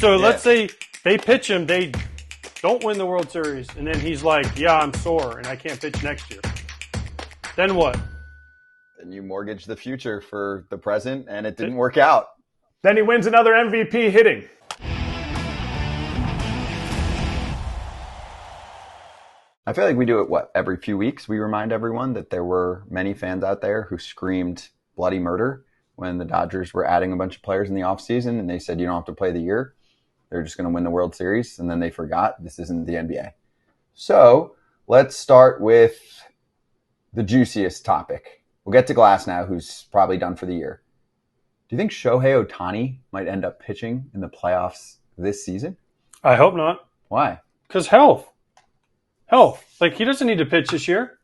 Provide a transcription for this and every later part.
So let's say they pitch him, they don't win the World Series, and then he's like, yeah, I'm sore and I can't pitch next year. Then what? Then you mortgage the future for the present, and it didn't work out. Then he wins another MVP hitting. I feel like we do it, every few weeks? We remind everyone that there were many fans out there who screamed bloody murder when the Dodgers were adding a bunch of players in the offseason, and they said, you don't have to play the year. They're just going to win the World Series, and then they forgot this isn't the NBA. So let's start with the juiciest topic. We'll get to Glasnow, who's probably done for the year. Do you think Shohei Ohtani might end up pitching in the playoffs this season? I hope not. Why? Because health. Like, he doesn't need to pitch this year.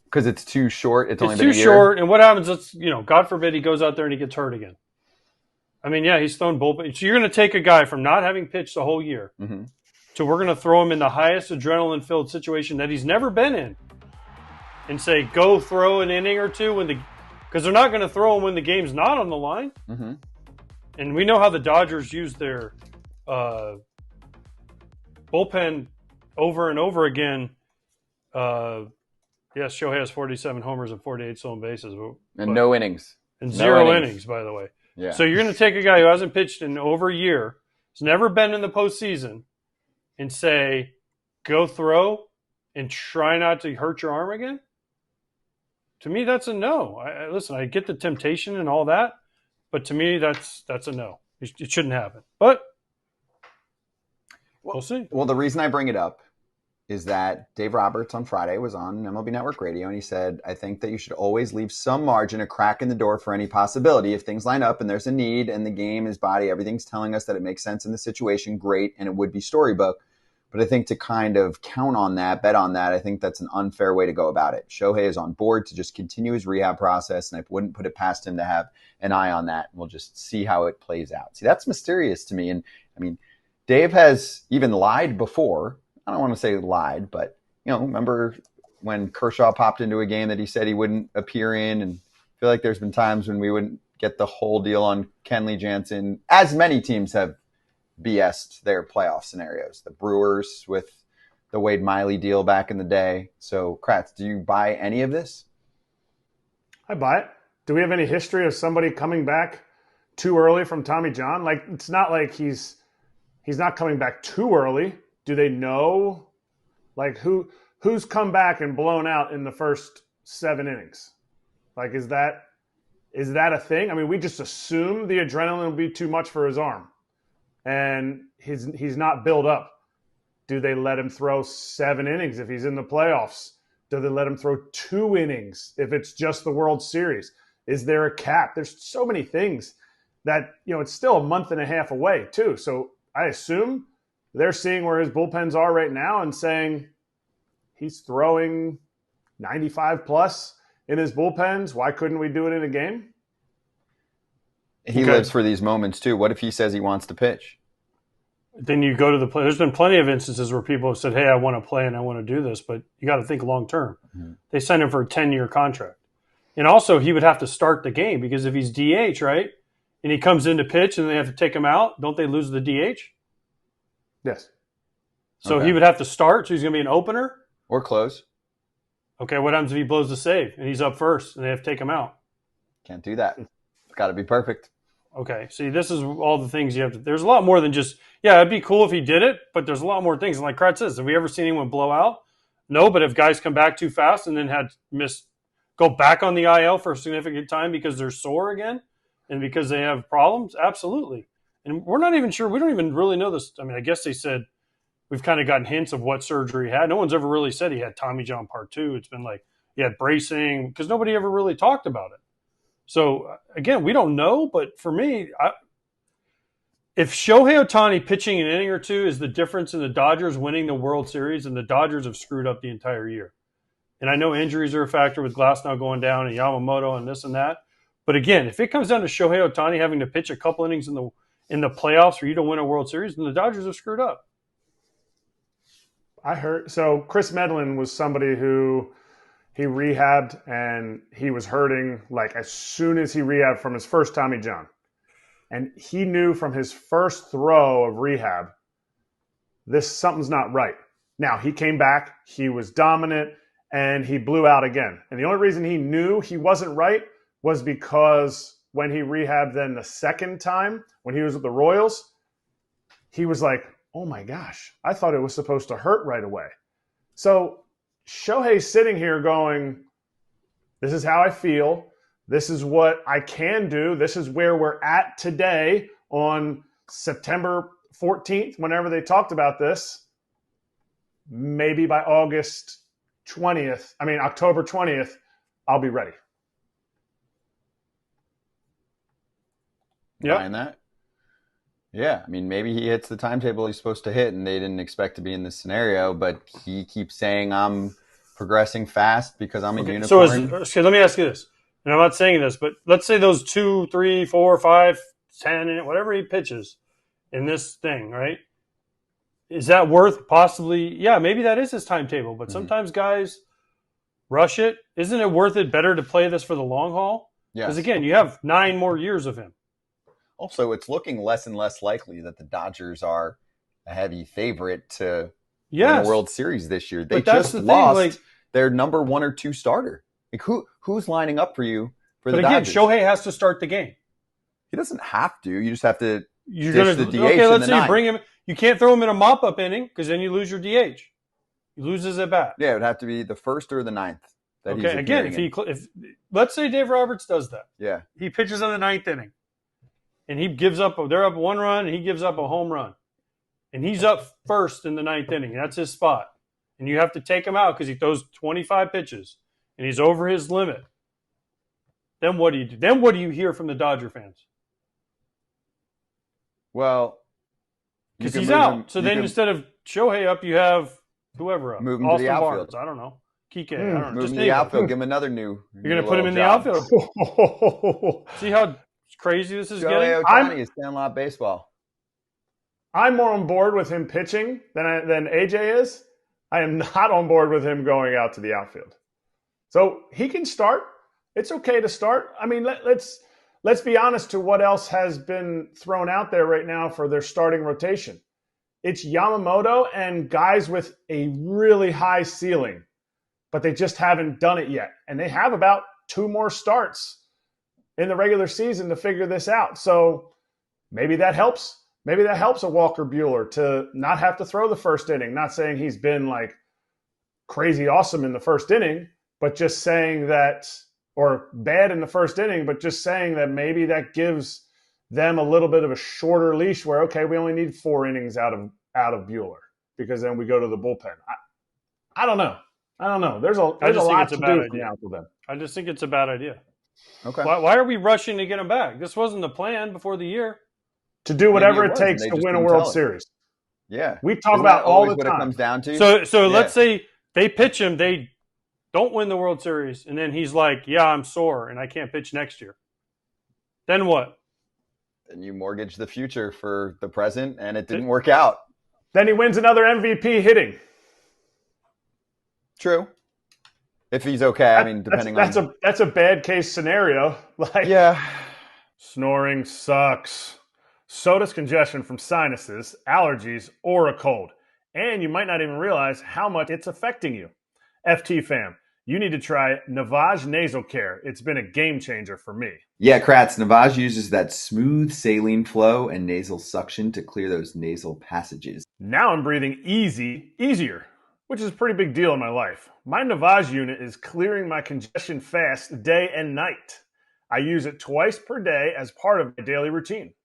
Because it's too short. It's only It's been a too year. short. And what happens? Let's, God forbid he goes out there and he gets hurt again. I mean, yeah, he's thrown bullpen. So you're going to take a guy from not having pitched the whole year to we're going to throw him in the highest adrenaline-filled situation that he's never been in and say, go throw an inning or two because they're not going to throw him when the game's not on the line. Mm-hmm. And we know how the Dodgers use their bullpen over and over again. Yes, Shohei has 47 homers and 48 stolen bases. And no innings. And zero innings, by the way. Yeah. So you're going to take a guy who hasn't pitched in over a year, has never been in the postseason, and say, go throw and try not to hurt your arm again? To me, that's a no. Listen, I get the temptation and all that, but to me, that's a no. It shouldn't happen. But we'll see. Well, the reason I bring it up is that Dave Roberts on Friday was on MLB Network Radio, and he said, I think that you should always leave some margin, a crack in the door for any possibility. If things line up and there's a need and the game, his body, everything's telling us that it makes sense in the situation, great, and it would be storybook. But I think to kind of count on that, bet on that, I think that's an unfair way to go about it. Shohei is on board to just continue his rehab process, and I wouldn't put it past him to have an eye on that. We'll just see how it plays out. See, that's mysterious to me. And I mean, Dave has even lied before. I don't want to say lied, but, remember when Kershaw popped into a game that he said he wouldn't appear in? And I feel like there's been times when we wouldn't get the whole deal on Kenley Jansen, as many teams have BS'd their playoff scenarios. The Brewers with the Wade Miley deal back in the day. So, Kratz, do you buy any of this? I buy it. Do we have any history of somebody coming back too early from Tommy John? Like, it's not like he's not coming back too early. Do they know, like, who's come back and blown out in the first 7 innings? Like, is that a thing? I mean, we just assume the adrenaline will be too much for his arm, and he's not built up. Do they let him throw 7 innings if he's in the playoffs? Do they let him throw 2 innings if it's just the World Series? Is there a cap? There's so many things that, it's still a month and a half away, too. So I assume they're seeing where his bullpens are right now and saying he's throwing 95 plus in his bullpens. Why couldn't we do it in a game? He lives for these moments too. What if he says he wants to pitch? Then you go to the play. There's been plenty of instances where people have said, hey, I want to play and I want to do this, but you got to think long term. Mm-hmm. They signed him for a 10-year contract. And also he would have to start the game because if he's DH, right, and he comes in to pitch and they have to take him out, don't they lose the DH? Yes. So he would have to start. So he's going to be an opener? Or close. Okay, what happens if he blows the save and he's up first and they have to take him out? Can't do that. It's got to be perfect. Okay, see, this is all the things you have to – there's a lot more than just – it'd be cool if he did it, but there's a lot more things. And like Kratz says, have we ever seen anyone blow out? No, but if guys come back too fast and then go back on the IL for a significant time because they're sore again and because they have problems, absolutely. And we're not even sure. We don't even really know this. I mean, I guess they said we've kind of gotten hints of what surgery he had. No one's ever really said he had Tommy John Part 2. It's been like he had bracing because nobody ever really talked about it. So, again, we don't know. But for me, if Shohei Ohtani pitching an inning or two is the difference in the Dodgers winning the World Series, and the Dodgers have screwed up the entire year. And I know injuries are a factor with Glasnow going down and Yamamoto and this and that. But, again, if it comes down to Shohei Ohtani having to pitch a couple innings in the playoffs for you to win a World Series, then the Dodgers have screwed up. I heard. So Chris Medlin was somebody who he rehabbed and he was hurting like as soon as he rehabbed from his first Tommy John. And he knew from his first throw of rehab, something's not right. Now, he came back, he was dominant, and he blew out again. And the only reason he knew he wasn't right was because when he rehabbed then the second time, when he was with the Royals, he was like, oh my gosh, I thought it was supposed to hurt right away. So Shohei's sitting here going, this is how I feel. This is what I can do. This is where we're at today on September 14th, whenever they talked about this. Maybe by October 20th, I'll be ready. Yeah. Buying that? Yeah. I mean, maybe he hits the timetable he's supposed to hit and they didn't expect to be in this scenario, but he keeps saying I'm progressing fast because I'm a unicorn. So let me ask you this. And I'm not saying this, but let's say those 2, 3, 4, 5, 10, whatever he pitches in this thing, right? Is that worth possibly? Yeah, maybe that is his timetable, but sometimes guys rush it. Isn't it worth it better to play this for the long haul? Yeah. Because again, you have 9 more years of him. Also, it's looking less and less likely that the Dodgers are a heavy favorite to win a World Series this year. They just lost their number 1 or 2 starter. Like who's lining up for you for the Dodgers? But again, Shohei has to start the game. He doesn't have to. You just have to dish the DH. Okay, let's say you bring him. You can't throw him in a mop-up inning because then you lose your DH. He loses at bat. Yeah, it would have to be the 1st or the 9th. Okay, again, if let's say Dave Roberts does that. Yeah. He pitches in the 9th inning. And he gives up, they're up 1 run, and he gives up a home run. And he's up first in the 9th inning. That's his spot. And you have to take him out because he throws 25 pitches. And he's over his limit. Then what do you do? Then what do you hear from the Dodger fans? Well, because he's out. So then instead of Shohei up, you have whoever up. Move him to the outfield. Barnes, I don't know. Kike, I don't know. Move him to the outfield. Give him another new. You're going to put him in the outfield. See how crazy this is getting? Shohei Ohtani is Sandlot baseball. I'm more on board with him pitching than AJ is. I am not on board with him going out to the outfield. So he can start. It's okay to start. I mean, let's be honest to what else has been thrown out there right now for their starting rotation. It's Yamamoto and guys with a really high ceiling, but they just haven't done it yet. And they have about 2 more starts in the regular season to figure this out. So maybe that helps. Maybe that helps a Walker Buehler to not have to throw the first inning. Not saying he's been like crazy awesome in the first inning, but just saying that, or bad in the first inning, but just saying that maybe that gives them a little bit of a shorter leash where, okay, we only need 4 innings out of Buehler because then we go to the bullpen. I don't know. There's a lot to do for the outfield. I just think it's a bad idea. Okay. Why are we rushing to get him back? This wasn't the plan before the year. To do whatever it takes to win a World Series. Yeah. We talk about all the time. What it comes down to? So let's say they pitch him, they don't win the World Series, and then he's like, yeah, I'm sore, and I can't pitch next year. Then what? Then you mortgage the future for the present, and it didn't work out. Then he wins another MVP hitting. True. If he's okay, I mean, depending on... That's a bad case scenario. Yeah. Snoring sucks. So does congestion from sinuses, allergies, or a cold. And you might not even realize how much it's affecting you. FT fam, you need to try Navage Nasal Care. It's been a game changer for me. Yeah, Kratz, Navage uses that smooth saline flow and nasal suction to clear those nasal passages. Now I'm breathing easier, which is a pretty big deal in my life. My Navage unit is clearing my congestion fast day and night. I use it twice per day as part of my daily routine.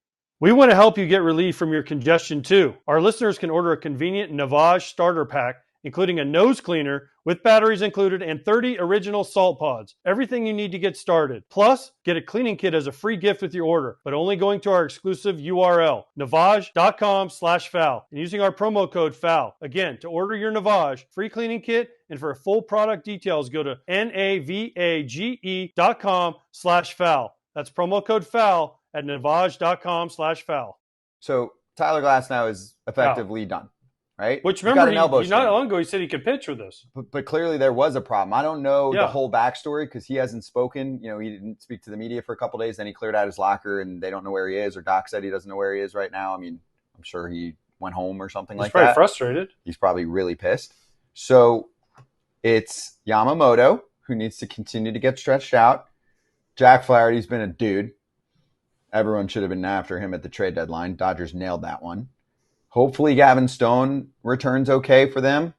We want to help you get relief from your congestion too. Our listeners can order a convenient Navage starter pack, including a nose cleaner with batteries included and 30 original salt pods. Everything you need to get started. Plus, get a cleaning kit as a free gift with your order, but only going to our exclusive URL, navage.com/foul, and using our promo code FOUL. Again, to order your Navage free cleaning kit and for full product details, go to navage.com/foul. That's promo code FOUL at navage.com/foul. So Tyler Glasnow is effectively done. right? Which He's got remember, an elbow not strain. long ago he said he could pitch with this. But clearly there was a problem. I don't know Yeah. the whole backstory because he hasn't spoken. You know, he didn't speak to the media for a couple of days. Then he cleared out his locker, and they don't know where he is. Or Doc said he doesn't know where he is right now. I mean, I'm sure he went home or something like He's probably that. frustrated. He's probably really pissed. So it's Yamamoto who needs to continue to get stretched out. Jack Flaherty's been a dude. Everyone should have been after him at the trade deadline. Dodgers nailed that one. Hopefully Gavin Stone returns okay for them.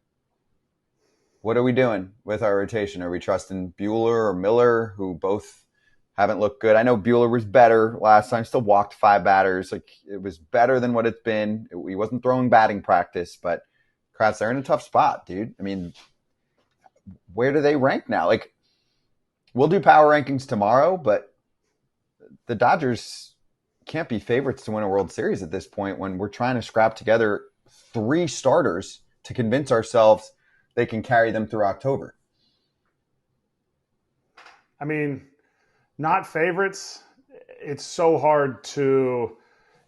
What are we doing with our rotation? Are we trusting Buehler or Miller, who both haven't looked good? I know Buehler was better last time, still walked 5 batters. Like, it was better than what it's been. He wasn't throwing batting practice, but Kratz, they're in a tough spot, dude. I mean, where do they rank now? Like, we'll do power rankings tomorrow, but the Dodgers can't be favorites to win a World Series at this point when we're trying to scrap together 3 starters to convince ourselves they can carry them through October. I mean, not favorites. It's so hard to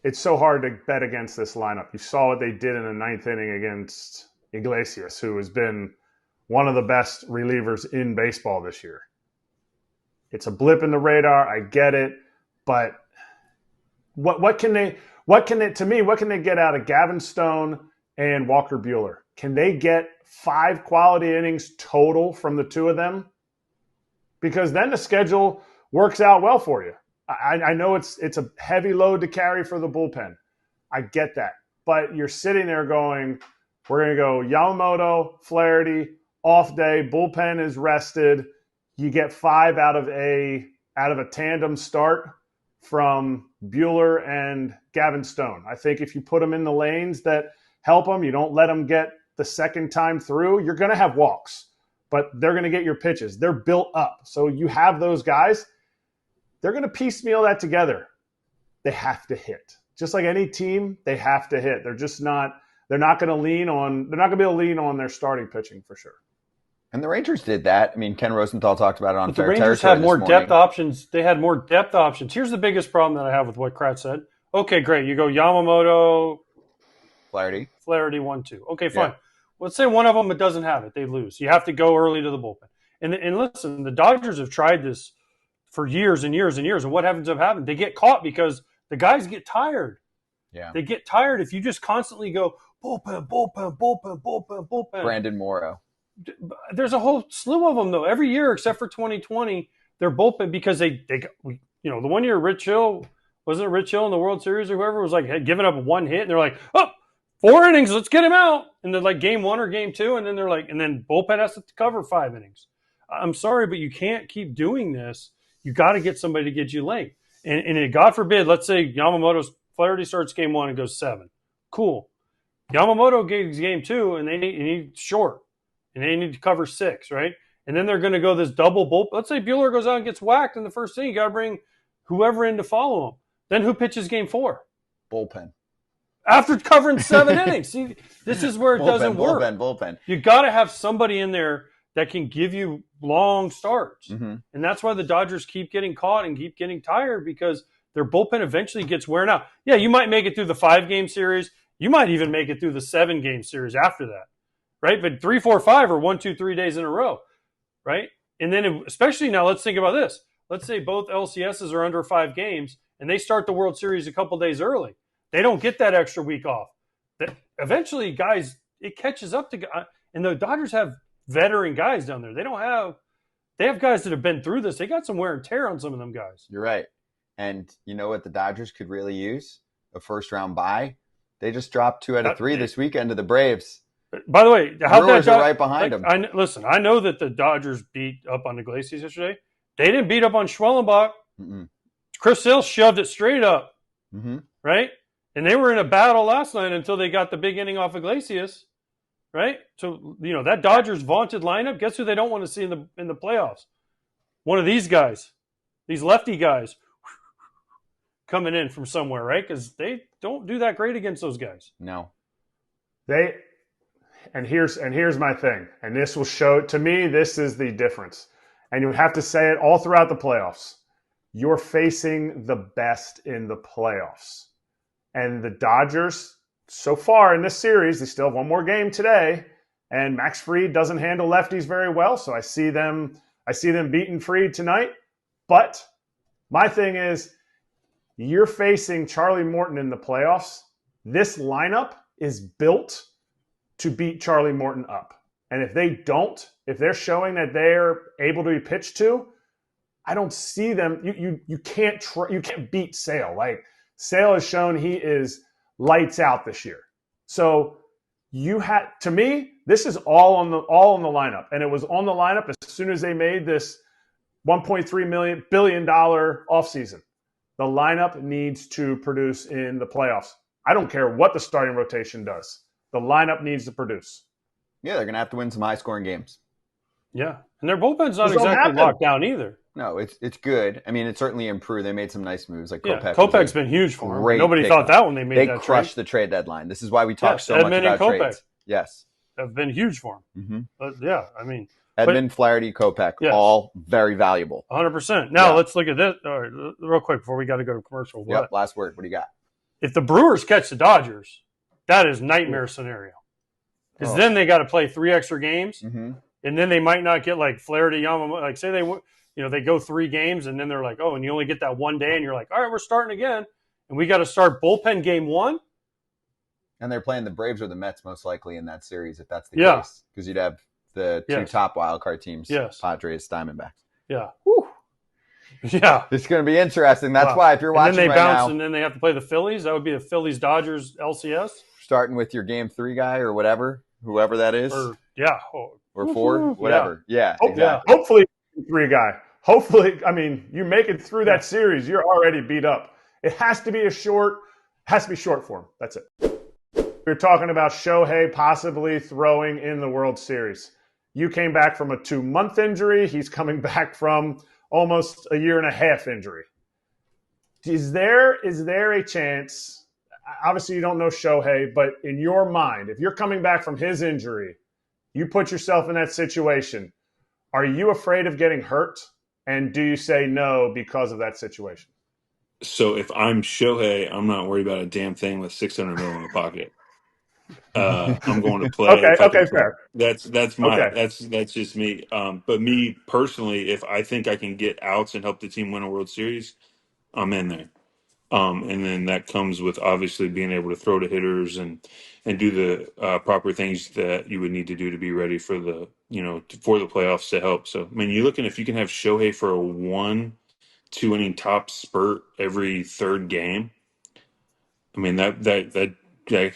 bet against this lineup. You saw what they did in the 9th inning against Iglesias, who has been one of the best relievers in baseball this year. It's a blip in the radar. I get it, but what can they get out of Gavin Stone and Walker Buehler? Can they get 5 quality innings total from the 2 of them? Because then the schedule works out well for you. I know it's a heavy load to carry for the bullpen. I get that. But you're sitting there going, we're going to go Yamamoto, Flaherty, off day, bullpen is rested. You get 5 out of a tandem start from Buehler and Gavin Stone. I think if you put them in the lanes that help them, you don't let them get the second time through, you're going to have walks, but they're going to get your pitches. They're built up. So you have those guys. They're going to piecemeal that together. They have to hit. Just like any team, they have to hit. They're not going to be able to lean on their starting pitching for sure. And the Rangers did that. I mean, Ken Rosenthal talked about it on But the Fair Rangers Territory had more this depth morning. options. They had more depth options. Here's the biggest problem that I have with what Kratz said. Okay, great. You go Yamamoto, Flaherty, 1-2. Okay, fine. Yeah. Let's say one of them it doesn't have it. They lose. You have to go early to the bullpen. And listen, the Dodgers have tried this for years and years and years. And what ends up happening? They get caught because the guys get tired. Yeah. They get tired if you just constantly go bullpen, bullpen, bullpen, bullpen, bullpen. Brandon Morrow. There's a whole slew of them, though. Every year except for 2020, they're bullpen because they the one year Rich Hill, wasn't it Rich Hill in the World Series or whoever was like had given up 1 hit, and they're like, oh, 4 innings, let's get him out. And then like game 1 or game 2, and then they're like, and then bullpen has to cover 5 innings. I'm sorry, but you can't keep doing this. You got to get somebody to get you late. And God forbid, let's say Yamamoto's Flaherty starts game 1 and goes 7. Cool. Yamamoto gets game 2, and they need short. And they need to cover 6, right? And then they're going to go this double bull. Let's say Buehler goes out and gets whacked in the first inning. You got to bring whoever in to follow him. Then who pitches game 4? Bullpen. After covering 7 innings. See, this is where it doesn't work. Bullpen. You got to have somebody in there that can give you long starts. Mm-hmm. And that's why the Dodgers keep getting caught and keep getting tired because their bullpen eventually gets wearing out. Yeah, you might make it through the 5-game series. You might even make it through the 7-game series after that. Right? But 3, 4, 5 are 1, 2, 3 days in a row. Right? And then especially now, let's think about this. Let's say both LCSs are under 5 games and they start the World Series a couple days early. They don't get that extra week off. That eventually, guys, it catches up to guys. And the Dodgers have veteran guys down there. They have guys that have been through this. They got some wear and tear on some of them guys. You're right. And you know what the Dodgers could really use? A first-round bye. They just dropped 2 out of 3 this weekend to the Braves. By the way, how Brewers are right behind them. I know that the Dodgers beat up on Iglesias yesterday. They didn't beat up on Schwellenbach. Mm-mm. Chris Sale shoved it straight up, Mm-hmm. right? And they were in a battle last night until they got the big inning off Iglesias, right? So that Dodgers vaunted lineup. Guess who they don't want to see in the playoffs? One of these guys, these lefty guys, coming in from somewhere, right? Because they don't do that great against those guys. No. And here's my thing, and this will show to me this is the difference. And you have to say it all throughout the playoffs. You're facing the best in the playoffs. And the Dodgers so far in this series, they still have one more game today, and Max Fried doesn't handle lefties very well. So I see them beating Fried tonight. But my thing is, you're facing Charlie Morton in the playoffs. This lineup is built to beat Charlie Morton up. And if they don't, if they're showing that they're able to be pitched to, I don't see them. You can't beat Sale. Like, Sale has shown he is lights out this year. So to me, this is all on the lineup, and it was on the lineup as soon as they made this $1.3 billion offseason. The lineup needs to produce in the playoffs. I don't care what the starting rotation does. The lineup needs to produce. Yeah, they're going to have to win some high-scoring games. Yeah, and their bullpen's not exactly locked down either. No, it's good. I mean, it certainly improved. They made some nice moves. Like Kopech's been huge for them. Nobody thought that when they made that trade. They crushed the trade deadline. This is why we talk so much about trades. Yes. Have been huge for them. Mm-hmm. But yeah, I mean. Edmund, Flaherty, Kopech, all very valuable. 100%. Now, let's look at this real quick before we got to go to commercial. Yep, last word. What do you got? If the Brewers catch the Dodgers, that is nightmare scenario. Because then they got to play 3 extra games, and then they might not get like Flaherty, Yamamoto. Like, say they go 3 games, and then they're like, oh, and you only get that one day, and you're like, all right, we're starting again, and we got to start bullpen game 1. And they're playing the Braves or the Mets most likely in that series if that's the case. Because you'd have the 2 top wildcard teams, Padres, Diamondbacks. Yeah. Whew. Yeah. It's going to be interesting. That's why if you're watching and then they right bounce, now, and then they have to play the Phillies. That would be the Phillies-Dodgers LCS. Starting with your game 3 guy or whatever, whoever that is. Or 4, whatever. Yeah, exactly. Hopefully 3 guy. Hopefully, I mean, you make it through that series, you're already beat up. It has to be short form. That's it. We're talking about Shohei possibly throwing in the World Series. You came back from a 2-month injury. He's coming back from almost a 1.5-year injury. Is there a chance? Obviously, you don't know Shohei, but in your mind, if you're coming back from his injury, you put yourself in that situation. Are you afraid of getting hurt? And do you say no because of that situation? So if I'm Shohei, I'm not worried about a damn thing with $600 million in the pocket. I'm going to play. Okay, fair. That's just me. But me personally, if I think I can get outs and help the team win a World Series, I'm in there. And then that comes with obviously being able to throw to hitters and do the proper things that you would need to do to be ready for the playoffs to help. So I mean, you're looking if you can have Shohei for a 1-2 inning top spurt every 3rd game. I mean that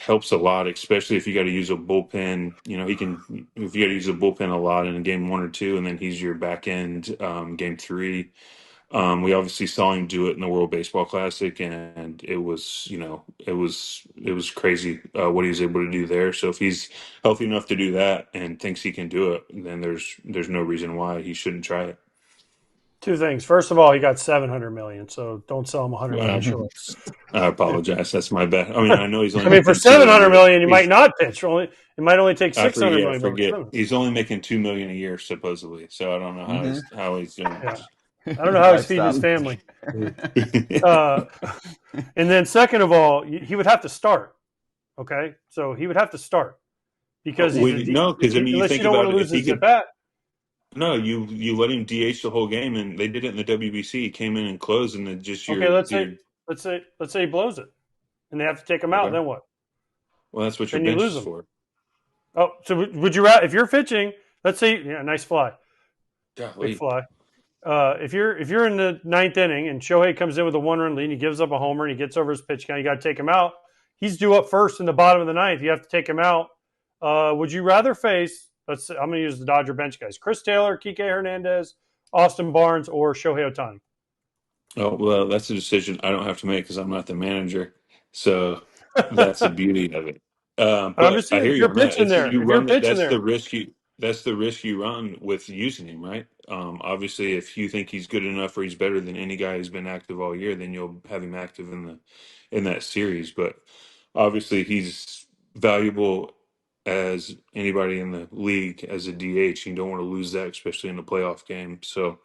helps a lot, especially if you got to use a bullpen. If you got to use a bullpen a lot in a game 1 or 2, and then he's your back end game 3. We obviously saw him do it in the World Baseball Classic, and it was crazy what he was able to do there. So if he's healthy enough to do that and thinks he can do it, then there's no reason why he shouldn't try it. 2 things. First of all, he got $700 million, so don't sell him $100 million short. I apologize. That's my bad. I mean, I know he's only. I mean, for $700 million, you might not pitch. It might only take $600 million. Forget. He's only making $2 million a year supposedly. So I don't know how he's doing. Yeah. I don't know how he's feeding his family. And then, second of all, he would have to start. Okay, so he would have to start because because you think about it, if he could. Bat. No, you let him DH the whole game, and they did it in the WBC. He came in and closed, and then just let's say he blows it, and they have to take him out. Then what? Well, that's what your bench is for. Oh, so would you rather if you're pitching? Let's say, nice fly, big fly. If you're in the 9th inning and Shohei comes in with a 1-run lead, and he gives up a homer and he gets over his pitch count, you got to take him out. He's due up first in the bottom of the 9th. You have to take him out. Would you rather face? I'm going to use the Dodger bench guys: Chris Taylor, Kike Hernandez, Austin Barnes, or Shohei Ohtani? Oh well, that's a decision I don't have to make because I'm not the manager. So that's the beauty of it. But I'm just saying, I hear if you you're on that. pitching there, That's the risk you. That's the risk you run with using him, right? Obviously, if you think he's good enough or he's better than any guy who's been active all year, then you'll have him active in that series. But obviously, he's valuable as anybody in the league as a DH. You don't want to lose that, especially in a playoff game. So,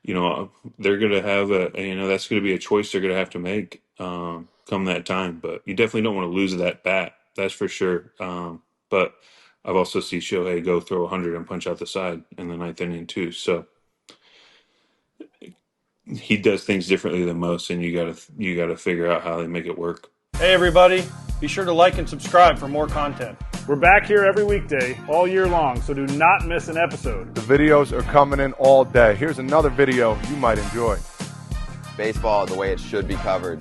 they're going to have that's going to be a choice they're going to have to make come that time. But you definitely don't want to lose that bat That's for sure. But I've also seen Shohei go throw 100 and punch out the side in the ninth inning too. So he does things differently than most, and you gotta figure out how they make it work. Hey everybody, be sure to like and subscribe for more content. We're back here every weekday, all year long, so do not miss an episode. The videos are coming in all day. Here's another video you might enjoy. Baseball the way it should be covered.